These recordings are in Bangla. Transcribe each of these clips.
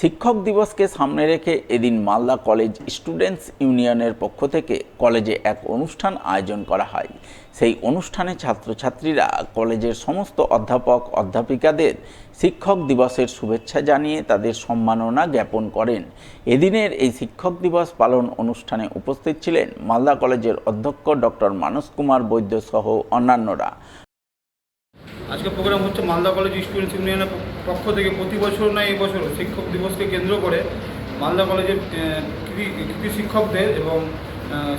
শিক্ষক দিবসকে সামনে রেখে এদিন মালদা কলেজ স্টুডেন্টস ইউনিয়নের পক্ষ থেকে কলেজে এক অনুষ্ঠান আয়োজন করা হয়। সেই অনুষ্ঠানে ছাত্রছাত্রীরা কলেজের সমস্ত অধ্যাপক অধ্যাপিকাদের শিক্ষক দিবসের শুভেচ্ছা জানিয়ে তাদের সম্মাননা জ্ঞাপন করেন। এদিনের এই শিক্ষক দিবস পালন অনুষ্ঠানে উপস্থিত ছিলেন মালদা কলেজের অধ্যক্ষ ডক্টর মানস কুমার বৈদ্য সহ অন্যান্যরা। আজকে প্রোগ্রাম হচ্ছে মালদা কলেজ স্টুডেন্টস ইউনিয়নের পক্ষ থেকে প্রতি বছর না এই বছর শিক্ষক দিবসকে কেন্দ্র করে মালদা কলেজের কৃতি শিক্ষকদের এবং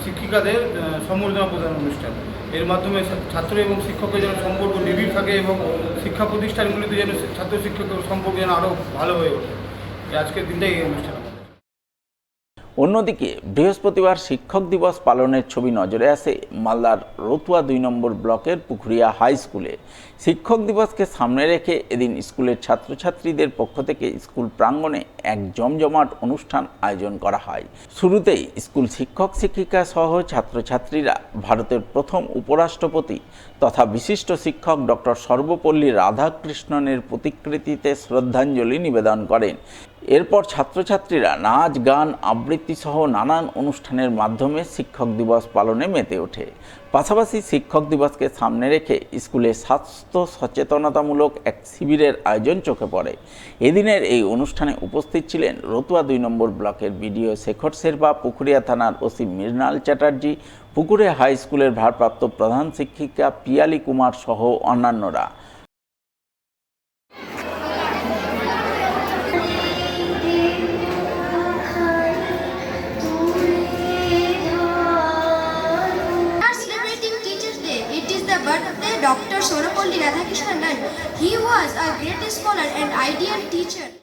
শিক্ষিকাদের সম্বর্ধনা প্রদান অনুষ্ঠান। এর মাধ্যমে ছাত্র এবং শিক্ষকের যেন সম্পর্ক নিবিড় থাকে এবং শিক্ষা প্রতিষ্ঠানগুলিতে যেন ছাত্র শিক্ষকের সম্পর্ক যেন আরও ভালো হয়ে ওঠে। আজকের দিনটাই এই অনুষ্ঠান। অন্যদিকে বৃহস্পতিবার শিক্ষক দিবস পালনের ছবি নজরে আসে মালদার রতুয়া ২ নম্বর ব্লকের পুকুরিয়া হাই স্কুলে। শিক্ষক দিবসকে সামনে রেখে এদিন স্কুলের ছাত্রছাত্রীদের পক্ষ থেকে স্কুল প্রাঙ্গণে এক জমজমাট অনুষ্ঠান আয়োজন করা হয়। শুরুতেই স্কুল শিক্ষক শিক্ষিকা সহ ছাত্রছাত্রীরা ভারতের প্রথম উপরাষ্ট্রপতি তথা বিশিষ্ট শিক্ষক ডক্টর সর্বপল্লী রাধাকৃষ্ণনের প্রতিকৃতিতে শ্রদ্ধাঞ্জলি নিবেদন করেন। এরপর ছাত্রছাত্রীরা নাচ গান আবৃত্তি সহ নানান অনুষ্ঠানের মাধ্যমে শিক্ষক দিবস পালনে মেতে ওঠে। পাশাপাশি শিক্ষক দিবসকে সামনে রেখে স্কুলে স্বাস্থ্য সচেতনতামূলক এক শিবিরের আয়োজন চোখে পড়ে। এদিনের এই অনুষ্ঠানে উপস্থিত ছিলেন রতুয়া ২ নম্বর ব্লকের বিডিও শেখর শেরপা, পুকুরিয়া থানার ওসি মৃণাল চ্যাটার্জি, পুকুরিয়া হাই স্কুলের ভারপ্রাপ্ত প্রধান শিক্ষিকা পিয়ালি কুমার সহ অন্যান্যরা। Birthday Dr. Sarvapalli Radhakrishnan, and he was a great scholar and ideal teacher.